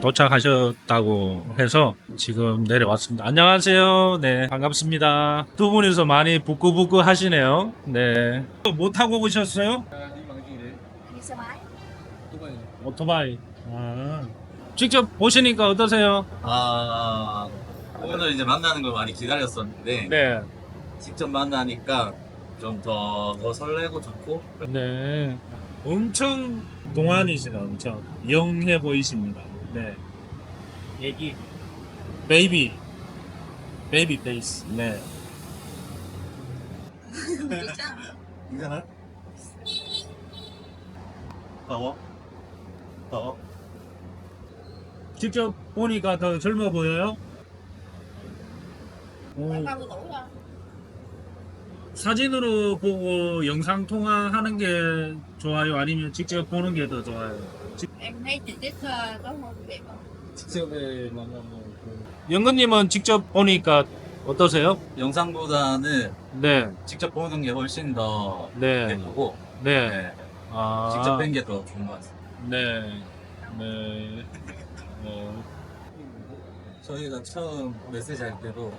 도착하셨다고 해서 지금 내려왔습니다. 안녕하세요. 네, 반갑습니다. 두 분이서 많이 부끄부끄 하시네요. 네. 뭐 타고 오셨어요? đi xe máy. 오토바이. 아. 직접 보시니까 어떠세요? 오늘 이제 만나는 걸 많이 기다렸었는데 네. 직접 만나니까 좀 더 설레고 좋고. 네. 엄청 동안이시네, 엄청. 영해 보이십니다. 네. 애기. 베이비. 베이비 페이스. 네. 괜찮아? 더워? 더워? 직접 보니까 더 젊어 보여요? Khoảng 30 tuổi thôi. 사진으로 보고 영상 통화하는 게 좋아요? 아니면 직접 보는 게 더 좋아요? Em thấy trực tiếp có môn đẹp không? 직접에 만나면 영근님은 직접 보니까 어떠세요? 영상보다는 네, 직접 보는 게 훨씬 더 네, 예쁘고 네. 네. 아, 직접 뵌 게 더 좋은 것 같습니다. 네, 네. 저희가 처음 메시지 할 때도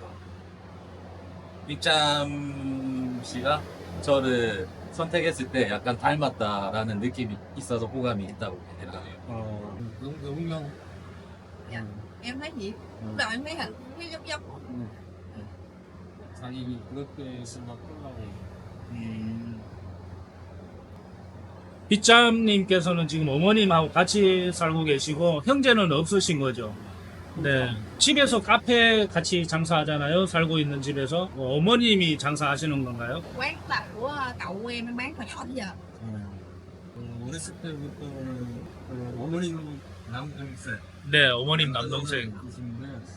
입잠 씨가 저를 선택했을 때 약간 닮았다라는 느낌이 있어서 호감이 있다고 했더라고요. đúng không? Em thấy gì? Lúc đầu em thấy hình cái dốc dốc. 자기 그렇게 생각하려고. 빗잠님께서는 지금 어머님하고 같이 살고 계시고 형제는 없으신 거죠? 네. 집에서 카페 같이 장사하잖아요. 살고 있는 집에서 어머님이 장사하시는 건가요? Quán là của cậu em bán hồi nhỏ tới giờ. 어렸을 때부터 어머님 남동생 네, 어머님 남동생.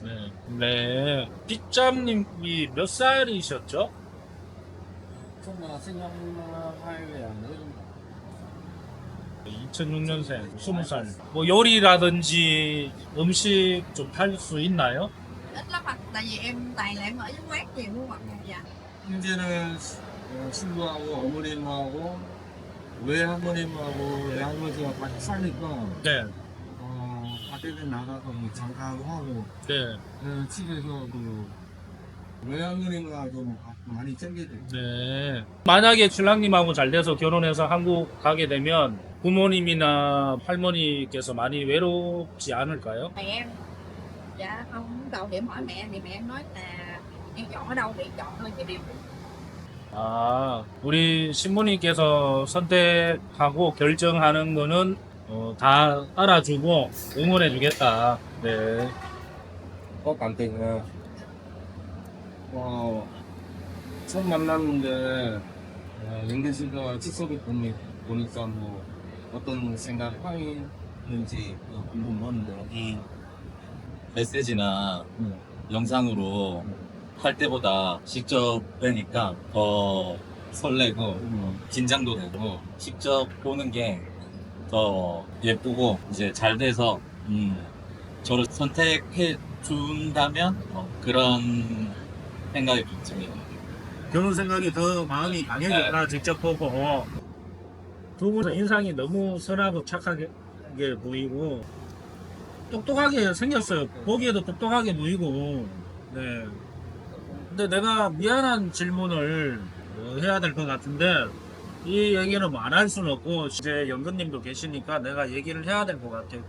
네. 네. 빗잠님이 몇 살이셨죠? sinh năm 2006 2006년생, 20살. 뭐 요리라든지 음식 좀 할 수 있나요? Ít lắm anh, tại vì em toàn là em ở dưới quán nhiều luôn ạ. Dạ. 현재는 친구하고 어머님하고 외할머님하고 외할머니가 같이 살니까 네. 밖에 나가서 뭐 장사하고 하고 네. 집에서 그 외할머니가 좀 많이 챙겨줘. 네. 만약에 신랑님하고 잘 돼서 결혼해서 한국 가게 되면 부모님이나 할머니께서 많이 외롭지 않을까요? Mẹ em, dạ không, đầu thì em hỏi mẹ thì mẹ em nói là em chọn ở đâu thì chọn thôi vậy điều. 아, 우리 신부님께서 선택하고 결정하는 거는 다 따라주고 응원해주겠다. 네. có cảm tình là 처음 만났는데 영근 씨가 직속에 보니까 뭐 어떤 생각하는지 궁금한데. 메시지나 영상으로 할 때보다 직접 뵈니까 더 설레고 긴장도 되고 직접 보는 게 더 예쁘고 이제 잘 돼서 저를 선택해 준다면 그런 생각이 듭니다. 결혼 생각이 더 마음이 강해졌다. 직접 보고 두 분 인상이 너무 선하고 착하게 보이고 똑똑하게 생겼어요. 보기에도 똑똑하게 보이고. 네. 근데 내가 미안한 질문을 해야 될 것 같은데 이 얘기는 뭐 안 할 수는 없고 이제 연근님도 계시니까 내가 얘기를 해야 될 것 같아요.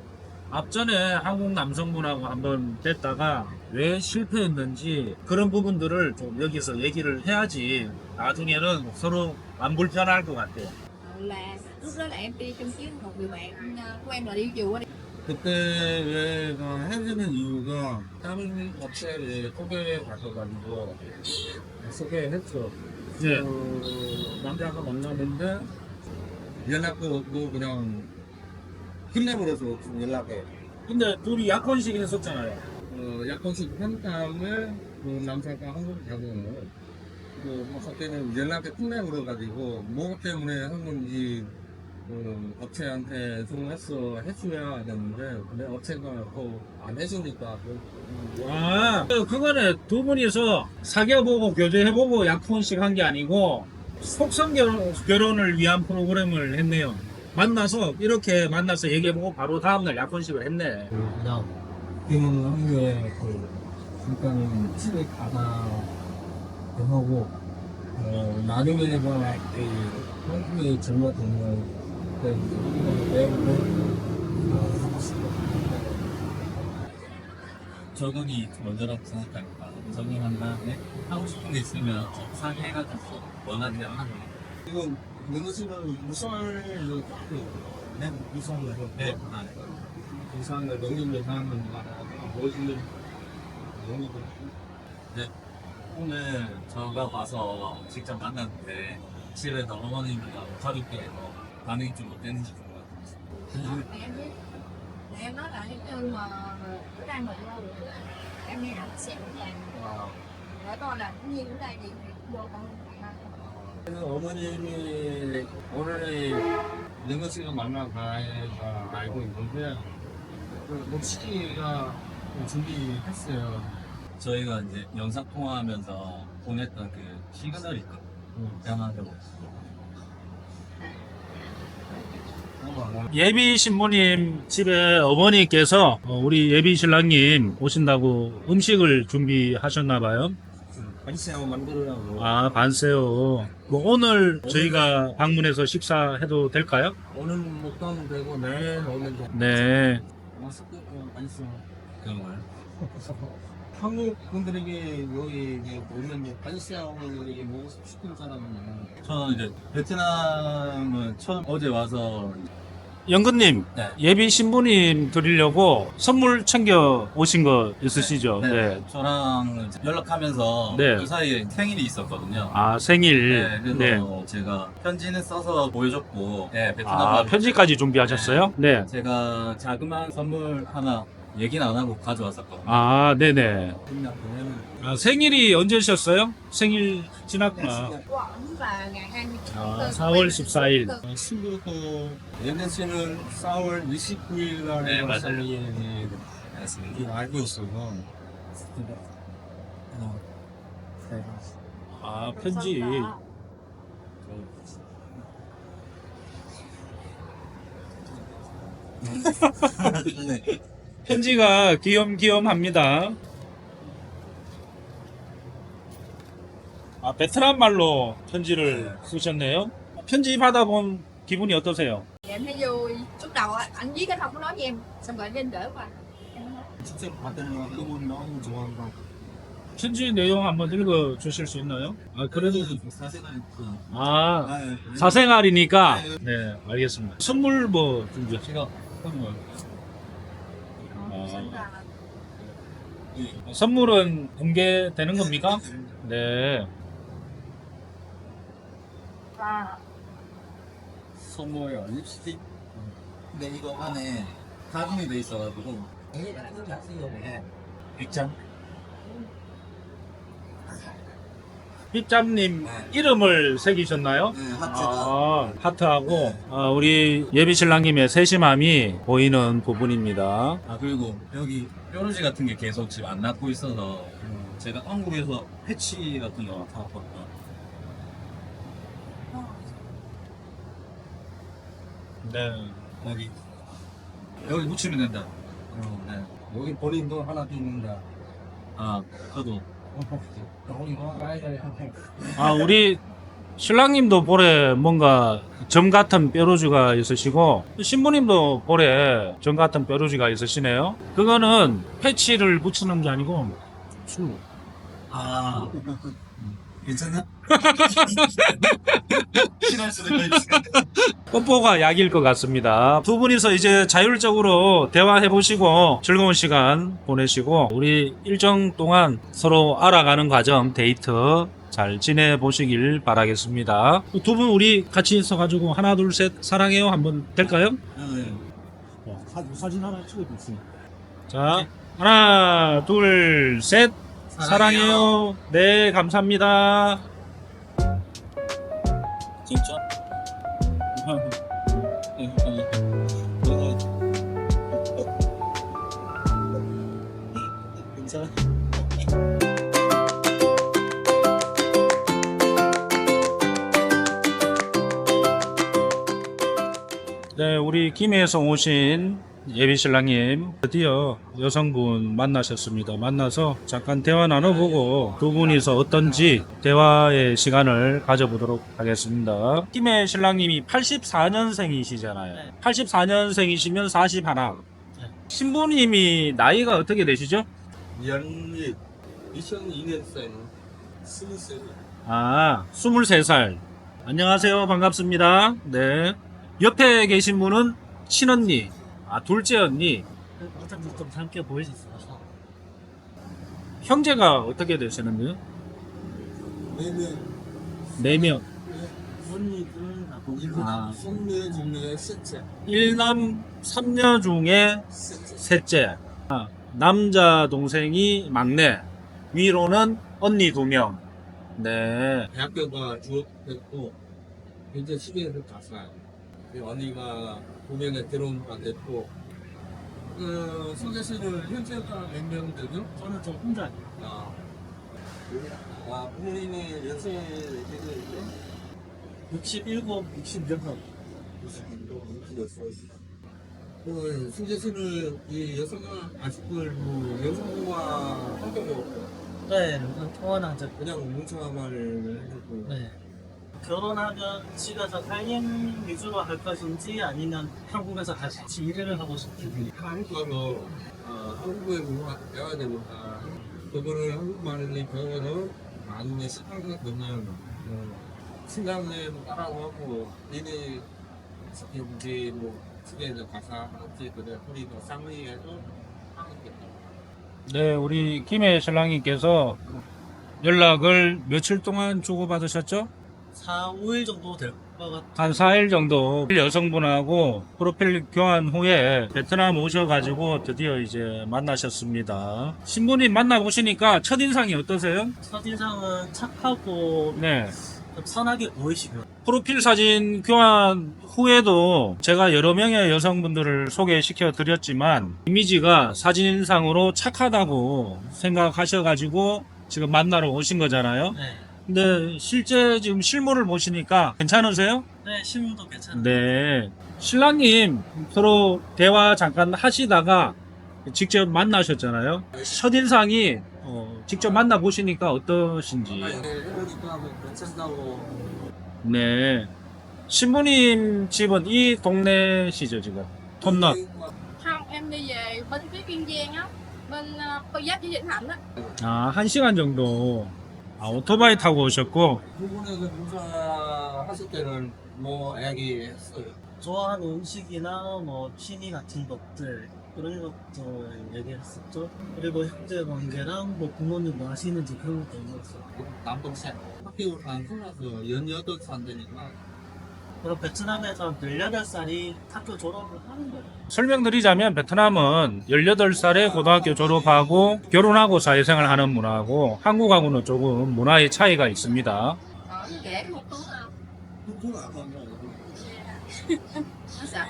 앞전에 한국 남성분하고 한번 뵀다가 왜 실패했는지 그런 부분들을 좀 여기서 얘기를 해야지 나중에는 서로 안 불편할 것 같아요. Là lúc đó là em đi chung chuyến một người bạn của em là đi dù á. 그때 왜 헤어지는 이유가 다른 업체에 소개받아가지고 소개했어. 네. 남자가 만나는데 연락도 없고 그냥 끝내버려서 연락해. 근데 둘이 약혼식 했었잖아요. 약혼식 한 다음에 그 남자가 한국 가고 뭐 그때는 연락이 끝내버려가지고 뭐 때문에 한 건지 업체한테 좀 해줘야 되는데 근데 업체가 안 해주니까 아, 그거는 두 분이서 사귀어보고 교제해보고 약혼식 한 게 아니고 속성 결혼을 위한 프로그램을 했네요. 만나서 이렇게 만나서 얘기해보고 바로 다음날 약혼식을 했네. 그냥 그는 한국에 그러니까는 집에 가다 하고 나중에 내가 한국에 젊어지면 적응이 먼저라고 생각하니까 적응한 다음에 하고 싶은 게 있으면 상의해가지고 원하는 대로 하는 거. 지금 능수는 무선을 네, 무선을 네. 무선을 농림을 하는 뭐지는 네. 오늘 저가 봐서 직접 만났는데 집에 어머님이랑 가족께서 반응이 좀 어땠는지 궁금해요. Em biết em nói là cái chân mà bữa nay mình lâu rồi em nghe anh xem là để coi là cái nhiên ở đây thì vô con 어머님이 오늘 능수를 만나가 알고 있는데 뭐 시기가 준비했어요. 저희가 이제 영상 통화하면서 보냈던 그 시그널이 있거든요. 대화하려고. 예비 신부님 집에 어머니께서 우리 예비 신랑님 오신다고 음식을 준비하셨나봐요. 반새우 만들으라고. 아, 반세요. 뭐 오늘 저희가 방문해서 식사해도 될까요? 오늘 못 가면 되고 내일 오면 돼. 네. 맛있게 반새우. 그런 거요. 한국 분들에게 여기 오면 반새우를 이게 먹고 싶은 사람은 저는 이제 베트남은 처음 어제 와서 영근님, 네. 예비 신부님 드리려고 선물 챙겨 오신 거 있으시죠? 네. 저랑 연락하면서 네. 그 사이에 생일이 있었거든요. 아, 생일. 네, 그래서 네. 제가 편지는 써서 보여줬고, 네, 베트남 아, 편지까지 준비하셨어요? 네. 제가 자그마한 선물 하나 얘기는 안 하고 가져왔었거든요. 아, 네네. 그냥 보내면 아, 생일이 언제셨어요? 생일 지났구나. của ổng là ngày 29 아, 4월 14일. 친구도 얘네 씨는 4월 29일 날 네, 맞아요. 생일이 알고 있어요. 아, 편지. 네. 편지가 귀염귀염합니다. 아, 베트남 말로 편지를 쓰셨네요. 편지 받아본 기분이 어떠세요? em thấy vui lúc đầu anh viết cái không có nói với em xong rồi anh đỡ qua em nói 직접 받으면 그분 너무 좋아한다. 편지 내용 한번 읽어 주실 수 있나요? 아, 그래도 사생활이니까. 아, 사생활이니까. 네, 알겠습니다. 선물 뭐 준비하세요? 선물. xong là 선물은 공개되는 겁니까? 네. và 선물 립스틱. 근데 이거 안에 가공이 돼 있어가지고. 입장. 삐짬님 이름을 새기셨나요? 네, 아, 하트하고 우리 예비 신랑님의 세심함이 보이는 부분입니다. 아 그리고 여기 뾰루지 같은 게 계속 지금 안 낫고 있어서 제가 한국에서 패치 같은 거 사왔거든요. 네. 여기 묻히면 된다. 네. 여기 본인도 하나 있는다. 아 저도 아, 우리 신랑님도 볼에 뭔가 점 같은 뾰루지가 있으시고 신부님도 볼에 점 같은 뾰루지가 있으시네요. 그거는 패치를 붙이는 게 아니고 술. 아 괜찮나? 싫어할 수도 있어. 뽀뽀가 약일 것 같습니다. 두 분이서 이제 자율적으로 대화해 보시고 즐거운 시간 보내시고 우리 일정 동안 서로 알아가는 과정 데이트 잘 지내 보시길 바라겠습니다. 두 분 우리 같이 있어가지고 하나 둘 셋 사랑해요 한번 될까요? 네. 사진 하나 찍어주세요. 자, 하나 둘 셋 사랑해요. 네, 감사합니다. 진짜? 괜찮아? 네, 우리 김해에서 오신 예비신랑님 드디어 여성분 만나셨습니다. 만나서 잠깐 대화 나눠보고 두 분이서 어떤지 대화의 시간을 가져보도록 하겠습니다. 김해 신랑님이 84년생이시잖아요. 네. 84년생이시면 41. 신부님이 나이가 어떻게 되시죠? 연립 2002년생 23살. 아, 23살. 안녕하세요. 반갑습니다. 네. 옆에 계신 분은 친언니. 아, 둘째 언니. 어차피 좀 함께 보일 수 있어서. 형제가 어떻게 되시는데요? 4명. 4명. 언니들 나보고 아, 손녀 중에 셋째. 1남 3녀 중에 셋째. 아, 남자 동생이 막내. 위로는 언니 2명. 네. 대학교가 졸업했고 현재 시계에서 가사요. 언니가 공연에 들어온 바 됐고 소개시를 현재가 몇 명 되죠? 저는 좀 혼자 부모님이 연세대를 67, 66. 소개시를 이 여성은 아직도 여성과 함께 네, 통화나 저 그냥 뭉쳐만을 해주고 네. 결혼하면 집에서 살림 위주로 할 것인지 아니면 한국에서 같이 일을 하고 싶은지. 한국에서 한국의 문화 배워야 되니까 그거를 한국말을 배워서 나중에 시간이 되면 신랑님 따라고 하고 니네 이제 뭐 집에서 가사 하는지 그래 우리가 상의해서 하는 게 네, 우리 김해 신랑님께서 연락을 며칠 동안 주고받으셨죠? 4, 5일 정도 될 것 같아요. 한 4일 정도 여성분하고 프로필 교환 후에 베트남 오셔가지고 드디어 이제 만나셨습니다. 신부님 만나보시니까 첫인상이 어떠세요? 첫인상은 착하고 네. 좀 선하게 보이시고요. 프로필 사진 교환 후에도 제가 여러 명의 여성분들을 소개시켜 드렸지만 이미지가 사진상으로 착하다고 생각하셔가지고 지금 만나러 오신 거잖아요. 네. 근데 실제 지금 실물을 보시니까 괜찮으세요? 네, 실물도 괜찮아요. 네. 신랑님 서로 대화 잠깐 하시다가 직접 만나셨잖아요. 첫인상이 직접 만나보시니까 어떠신지. 해보니까 괜찮다고 네. 신부님 집은 이 동네시죠, 지금? 톱넛. Không, em đi về bên phía Kiên Giang á, bên Cô Giáp với Vĩnh Thạnh á. 아, 1시간 정도. 아, 오토바이 타고 오셨고. 부분에서 봉사하실 때는 뭐 애기 했어요. 좋아하는 음식이나 뭐 취미 같은 것들 그런 것도 얘기했었죠. 그리고 형제 관계랑 뭐 부모님 뭐 하시는지 그런 것도 얘기했어요. 남동생 학교 안 끝나서 18살 되니까 그럼 베트남에서 18살이 학교 졸업을 하는 거예요. 설명드리자면 베트남은 18살에 고등학교 졸업하고 결혼하고 사회생활 하는 문화고 한국하고는 조금 문화의 차이가 있습니다. Kể một tú nào. 공부가 안 한다. Nó sợ.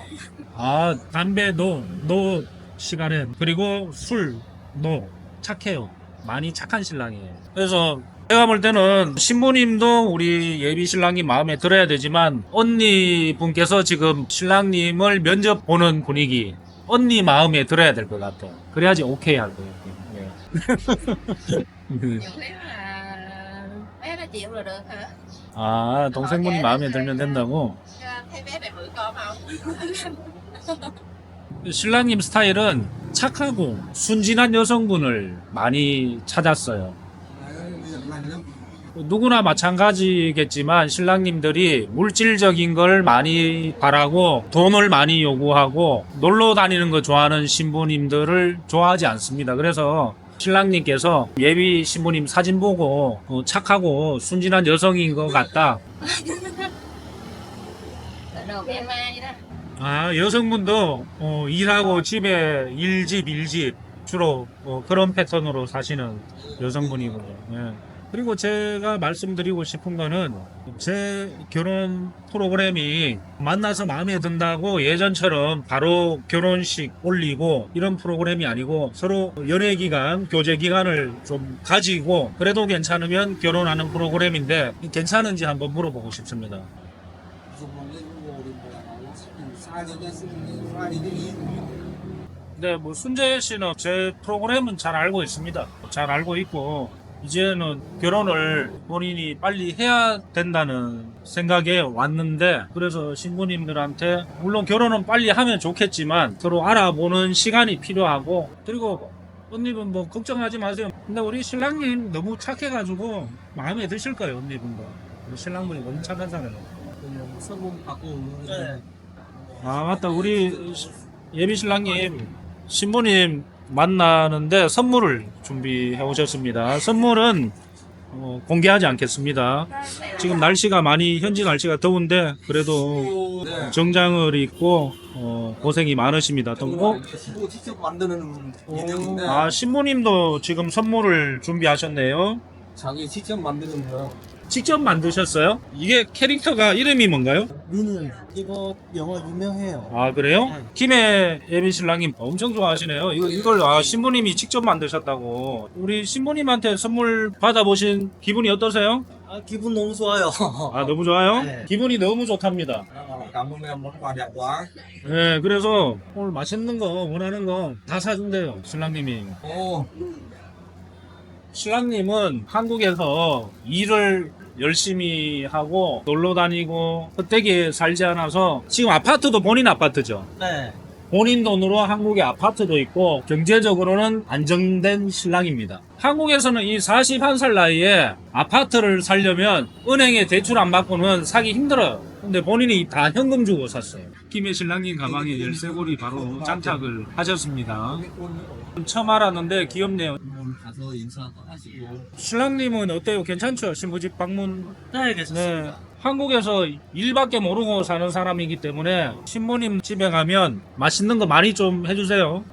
아, 담배 노 시간에 그리고 술 노 착해요. 많이 착한 신랑이에요. 그래서 제가 볼 때는 신부님도 우리 예비 신랑님 마음에 들어야 되지만 언니 분께서 지금 신랑님을 면접 보는 분위기 언니 마음에 들어야 될 것 같아요. 그래야지 오케이 할 거예요. 예. Nhiều khi là bé nó chịu là được hả? 아, 동생분이 마음에 들면 된다고? Thấy bé này bự con không? 신랑님 스타일은 착하고 순진한 여성분을 많이 찾았어요. 누구나 마찬가지겠지만 신랑님들이 물질적인 걸 많이 바라고 돈을 많이 요구하고 놀러 다니는 거 좋아하는 신부님들을 좋아하지 않습니다. 그래서 신랑님께서 예비 신부님 사진 보고 착하고 순진한 여성인 것 같다. Đồ bé mai đó. 아, 여성분도 일하고 집에 일집 주로 그런 패턴으로 사시는 여성분이고요. 예. 그리고 제가 말씀드리고 싶은 거는 제 결혼 프로그램이 만나서 마음에 든다고 예전처럼 바로 결혼식 올리고 이런 프로그램이 아니고 서로 연애 기간, 교제 기간을 좀 가지고 그래도 괜찮으면 결혼하는 프로그램인데 괜찮은지 한번 물어보고 싶습니다. 네, 뭐 순재 씨는 제 프로그램은 잘 알고 있습니다. 잘 알고 있고 이제는 결혼을 본인이 빨리 해야 된다는 생각에 왔는데, 그래서 신부님들한테 물론 결혼은 빨리 하면 좋겠지만 서로 알아보는 시간이 필요하고, 그리고 언니분 뭐 걱정하지 마세요. 근데 우리 신랑님 너무 착해가지고 마음에 드실 거예요. 언니분도 우리 신랑분이 너무 착한 사람이에요. 그냥 선물 받고 오는 네. 아 맞다, 우리 예비 신랑님 신부님 만나는데 선물을 준비해 오셨습니다. 선물은 공개하지 않겠습니다. 지금 날씨가 많이, 현지 날씨가 더운데 그래도 정장을 입고 고생이 많으십니다. 또 신부 직접 만드는 기능인데 아, 신부님도 지금 선물을 준비하셨네요. 자기 직접 만드는 거. 직접 만드셨어요? 이게 캐릭터가 이름이 뭔가요? 눈은 이거 영화 유명해요. 아 그래요? 김해 예비 신랑님 엄청 좋아하시네요. 이걸 신부님이 직접 만드셨다고. 우리 신부님한테 선물 받아보신 기분이 어떠세요? 아 기분 너무 좋아요. 아 너무 좋아요? 네. 기분이 너무 좋답니다. cảm ơn em món quà đẹp quá. 네, 그래서 오늘 맛있는 거 원하는 거 다 사준대요 신랑님이. 오, 신랑님은 한국에서 일을 열심히 하고 놀러 다니고 헛되게 살지 않아서 지금 아파트도 본인 아파트죠. 네. 본인 돈으로 한국에 아파트도 있고 경제적으로는 안정된 신랑입니다. 한국에서는 이 41살 나이에 아파트를 살려면 은행에 대출 안 받고는 사기 힘들어요. 근데 본인이 다 현금 주고 샀어요. 김해 신랑님 가방에 열쇠고리 바로 장착을 하셨습니다. 처음 알았는데 귀엽네요. 가서 인사하시고. 신랑님은 어때요? 괜찮죠? 신부집 방문. 네, 괜찮습니다. 네. 한국에서 일밖에 모르고 사는 사람이기 때문에 신부님 집에 가면 맛있는 거 많이 좀 해주세요.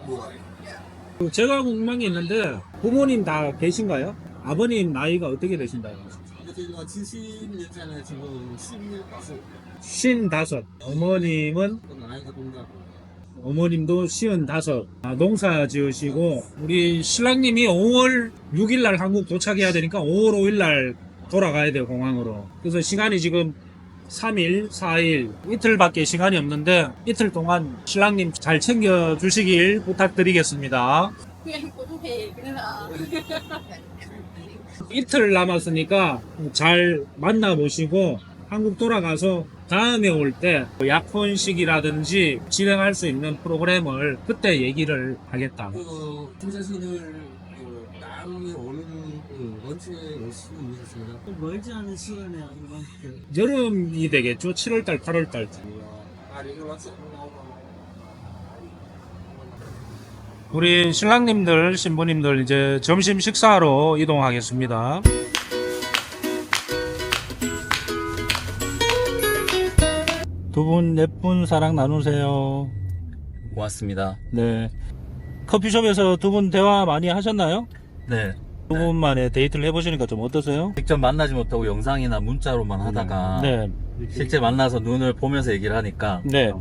제가 궁금한 게 있는데 부모님 다 계신가요? 아버님 나이가 어떻게 되신가요? 제가 70년전에 지금 55. 어머님은 나이가 동갑. 어머님도 55. 농사 지으시고 우리 신랑님이 5월 6일 날 한국 도착해야 되니까 5월 5일 날 돌아가야 돼요, 공항으로. 그래서 시간이 지금 3일, 4일, 이틀밖에 시간이 없는데 이틀 동안 신랑님 잘 챙겨주시길 부탁드리겠습니다. Em cũng thiệt nữa là 이틀 남았으니까 잘 만나보시고 한국 돌아가서 다음에 올 때 약혼식이라든지 진행할 수 있는 프로그램을 그때 얘기를 하겠다. 그 김사신을 남이 오는 언제 오시는 있으셨습니다. 멀지 않은 시간에 한번 여름이 되겠죠? 7월달, 8월달. 아, 이거 왔어요. 우리 신랑님들, 신부님들 이제 점심 식사하러 이동하겠습니다. 두 분 예쁜 사랑 나누세요. 고맙습니다. 네. 커피숍에서 두 분 대화 많이 하셨나요? 네. 두 분만의 데이트를 해보시니까 좀 어떠세요? 직접 만나지 못하고 영상이나 문자로만 하다가 네. 실제 만나서 눈을 보면서 얘기를 하니까 네.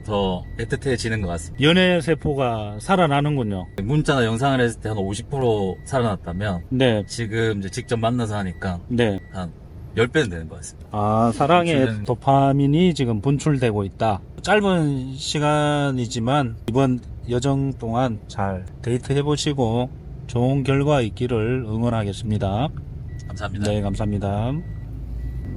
더 애틋해지는 것 같습니다. 연애 세포가 살아나는군요. 문자나 영상을 했을 때 한 50% 살아났다면 네. 지금 이제 직접 만나서 하니까 네. 한 10배는 되는 것 같습니다. 아, 사랑의 분출되는- 도파민이 지금 분출되고 있다. 짧은 시간이지만 이번 여정 동안 잘 데이트 해보시고 좋은 결과 있기를 응원하겠습니다. 감사합니다. 네, 감사합니다.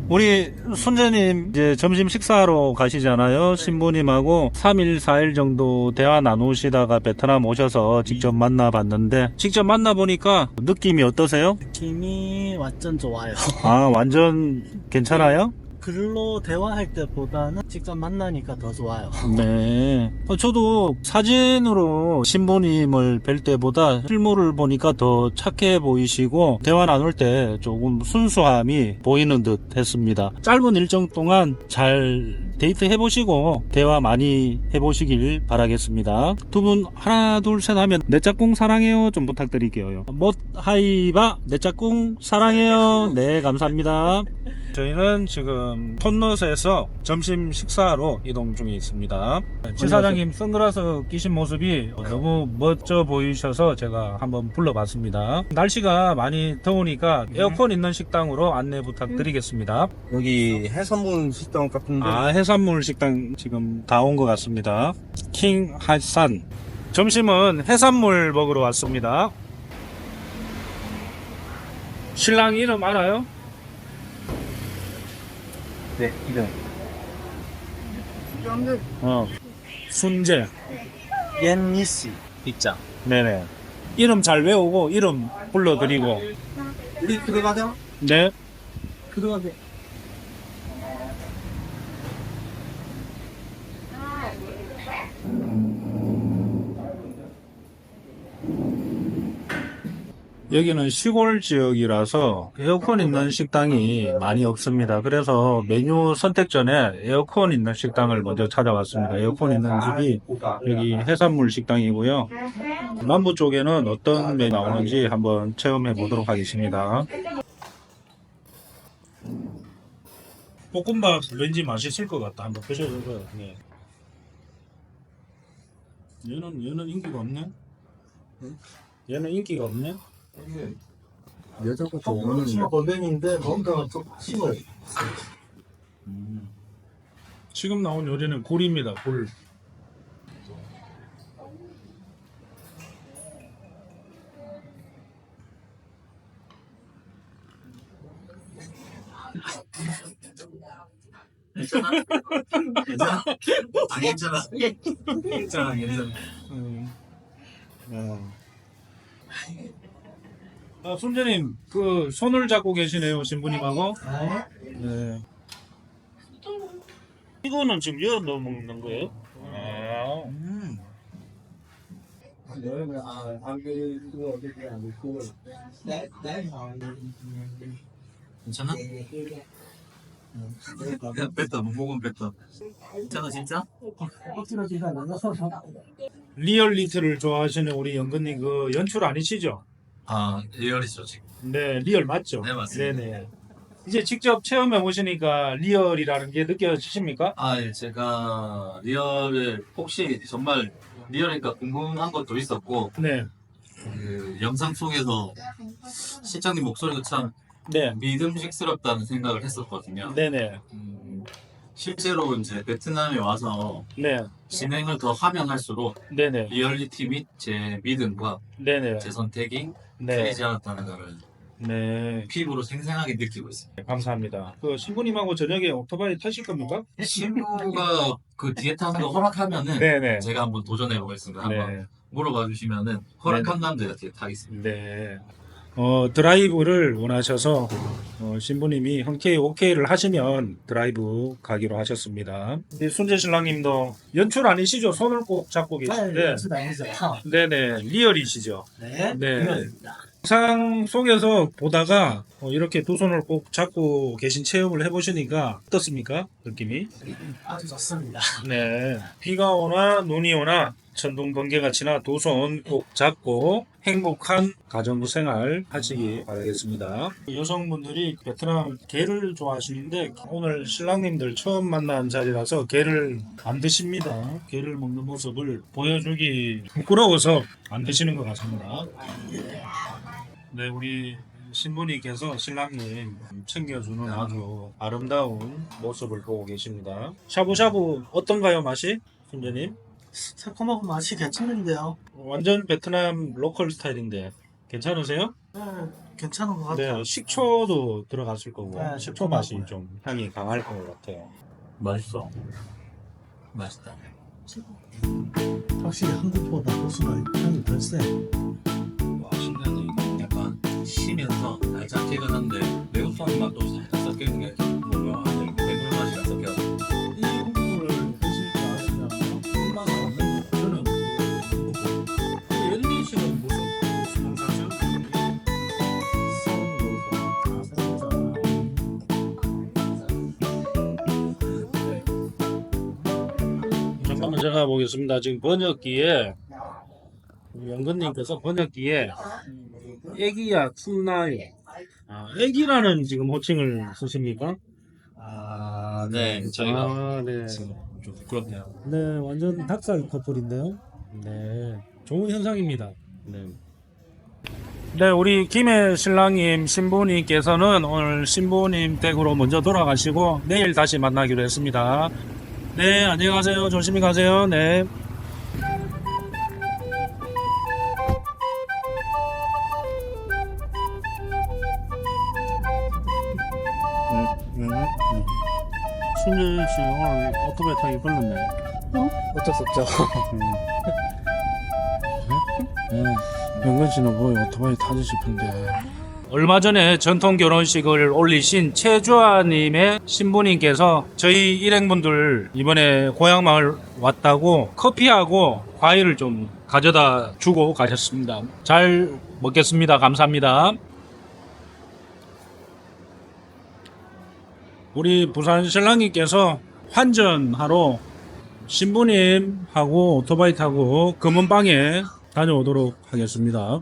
우리 순재님 이제 점심 식사하러 가시잖아요. 신부님하고 3일, 4일 정도 대화 나누시다가 베트남 오셔서 직접 만나봤는데 직접 만나보니까 느낌이 어떠세요? 느낌이 완전 좋아요. 아, 완전 괜찮아요? 글로 대화할 때보다는 직접 만나니까 더 좋아요. 네. 저도 사진으로 신부님을 뵐 때보다 실물을 보니까 더 착해 보이시고 대화 나눌 때 조금 순수함이 보이는 듯 했습니다. 짧은 일정 동안 잘 데이트 해보시고 대화 많이 해보시길 바라겠습니다. 두 분 하나 둘 셋 하면 내 짝꿍 사랑해요 좀 부탁드릴게요. 못 하이바 내 짝꿍 사랑해요. 네, 감사합니다. 저희는 지금 톤넛에서 점심 식사로 이동 중에 있습니다. 지사장님 선글라스 끼신 모습이 너무 멋져 보이셔서 제가 한번 불러봤습니다. 날씨가 많이 더우니까 에어컨 있는 식당으로 안내 부탁드리겠습니다. 여기 해산물 식당 같은데. 해산물 식당 지금 다 온 것 같습니다. 킹 하산. 점심은 해산물 먹으러 왔습니다. 신랑 이름 알아요? 네, 이름. 순재. 옌니씨 입장. 네네. 이름 잘 외우고 이름 불러드리고. 우리 들어가자. 네. 들어가자. 여기는 시골 지역이라서 에어컨 있는 식당이 많이 없습니다. 그래서 메뉴 선택 전에 에어컨 있는 식당을 먼저 찾아왔습니다. 에어컨 있는 집이 여기 해산물 식당이고요. 남부 쪽에는 어떤 메뉴 나오는지 한번 체험해 보도록 하겠습니다. 볶음밥 왠지 맛있을 것 같다. 한번 드셔보세요. 네. 얘는 인기가 없네. 얘는 인기가 없네. 여자가 좋아하는 골뱅인데 뭔가 좀 심어요. 지금 나온 요리는 굴입니다. 굴. 괜찮아? 안 괜찮아. 괜찮아, 괜찮아. 순재님, 그 손을 잡고 계시네요, 신부님하고. 네. 이거는 지금 이어 넣어 먹는 거예요? 괜찮아? 그냥 뺐다, 목은 뺐다. 괜찮아, 진짜? 리얼리티를 좋아하시는 우리 연근님 그 연출 아니시죠? 아, 리얼이죠, 지금. 네, 리얼 맞죠? 네, 맞습니다. 네네. 이제 직접 체험해 보시니까 리얼이라는 게 느껴지십니까? 아, 예, 제가 리얼을 혹시 정말 리얼이니까 궁금한 것도 있었고, 네. 그 영상 속에서 실장님 목소리도 참 네. 믿음직스럽다는 생각을 했었거든요. 네네. 실제로 이제 베트남에 와서 네. 진행을 더 하면 할수록 네네. 리얼리티 및 제 믿음과 네네. 제 선택이 네. 틀리지 않았다는 것을 네. 피부로 생생하게 느끼고 있습니다. 감사합니다. 그 신부님하고 저녁에 오토바이 타실 겁니까? 친구가 그 뒤에 타는 거 허락하면은 네네. 제가 한번 도전해 보겠습니다. 한번 네. 물어봐 주시면은 허락한다면 제가 뒤에 타겠습니다. 네. 드라이브를 원하셔서 신부님이 흔쾌히 오케이를 하시면 드라이브 가기로 하셨습니다. 이 순재 신랑님도 연출 아니시죠? 손을 꼭 잡고 계신데. 네네. 리얼이시죠? 네. 네. 이거입니다. 영상 속에서 보다가 이렇게 두 손을 꼭 잡고 계신 체험을 해보시니까 어떻습니까? 느낌이? 아주 좋습니다. 네. 비가 오나 눈이 오나 천둥 번개가 치나 두 손 꼭 잡고 행복한 가정부 생활 하시기 바라겠습니다. 여성분들이 베트남 게를 좋아하시는데 오늘 신랑님들 처음 만난 자리라서 게를 안 드십니다. 게를 먹는 모습을 보여주기 부끄러워서 안 드시는 것 같습니다. 네, 우리 신부님께서 신랑님 챙겨주는 아주 아름다운 모습을 보고 계십니다. 샤브샤브 어떤가요, 맛이? 순재님? 새콤하고 맛이 괜찮은데요. 완전 베트남 로컬 스타일인데 괜찮으세요? 네, 괜찮은 것 같아요. 네, 식초도 들어갔을 거고 네, 식초 맛이 좀 향이 강할 것 같아요. 맛있어. 맛있다. 확실히 한국보다 고수가 향이 덜 세. 신기하네. 약간 쉬면서 달짝지근한데 매운탕 맛도 살짝 섞여 있는 게 뭔가 배물 맛이 섞여. 이 국물을 드실 줄 아시냐면 입맛이 없는 거. 저는 옐리 씨는 무슨 농사죠? 잠깐만 제가 보겠습니다. 지금 번역기에 우리 연근님께서 번역기에 애기야 춥나요? 아, 애기라는 지금 호칭을 쓰십니까? 네, 저희가 아, 네. 지금 좀 부끄럽네요. 네, 완전 닭살 커플인데요. 네, 좋은 현상입니다. 네. 네, 우리 김해 신랑님 신부님께서는 오늘 신부님 댁으로 먼저 돌아가시고 내일 다시 만나기로 했습니다. 네, 안녕히 가세요. 조심히 가세요. 네. 신재 씨 오늘 오토바이 타기 걸렸네. 어쩔 수 없죠. 영근 씨는 뭐 오토바이 타지 싶은데. 얼마 전에 전통 결혼식을 올리신 최주아님의 신부님께서 저희 일행분들 이번에 고향마을 왔다고 커피하고 과일을 좀 가져다 주고 가셨습니다. 잘 먹겠습니다. 감사합니다. 우리 부산 신랑님께서 환전하러 신부님하고 오토바이 타고 금은방에 다녀오도록 하겠습니다.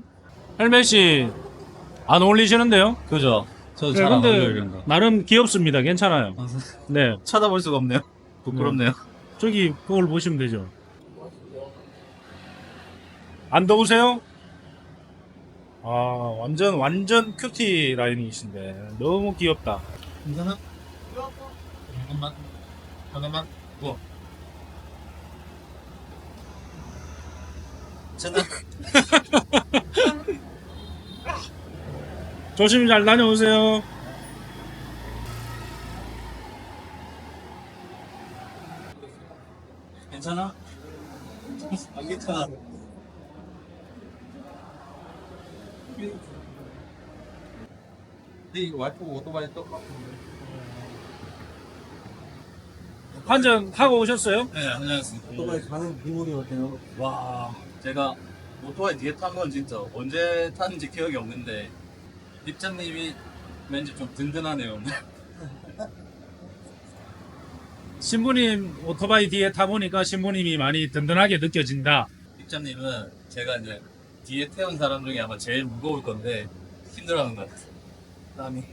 헬멧 씨, 안 어울리시는데요? 그죠? 저도 네, 잘안 근데 어울려요, 이런 거. 나름 귀엽습니다. 괜찮아요. 네, 쳐다볼 수가 없네요. 부끄럽네요. 저기 그걸 보시면 되죠. 안 더우세요? 아, 완전 큐티 라인이신데 너무 귀엽다. 괜찮아? 잠깐만. 뭐? 괜찮아? 조심히 잘 다녀오세요. 괜찮아? 안 괜찮아. 네 와이프 오토바이 또 환전 하고 오셨어요? 네, 안녕하세요. 오토바이 가는 기분이 어때요? 와, 제가 오토바이 뒤에 탄 건 진짜 언제 탔는지 기억이 없는데 입장님이 왠지 좀 든든하네요. 신부님 오토바이 뒤에 타보니까 신부님이 많이 든든하게 느껴진다. 입장님은 제가 이제 뒤에 태운 사람 중에 아마 제일 무거울 건데 힘들어하는 것 같아요. 땀이.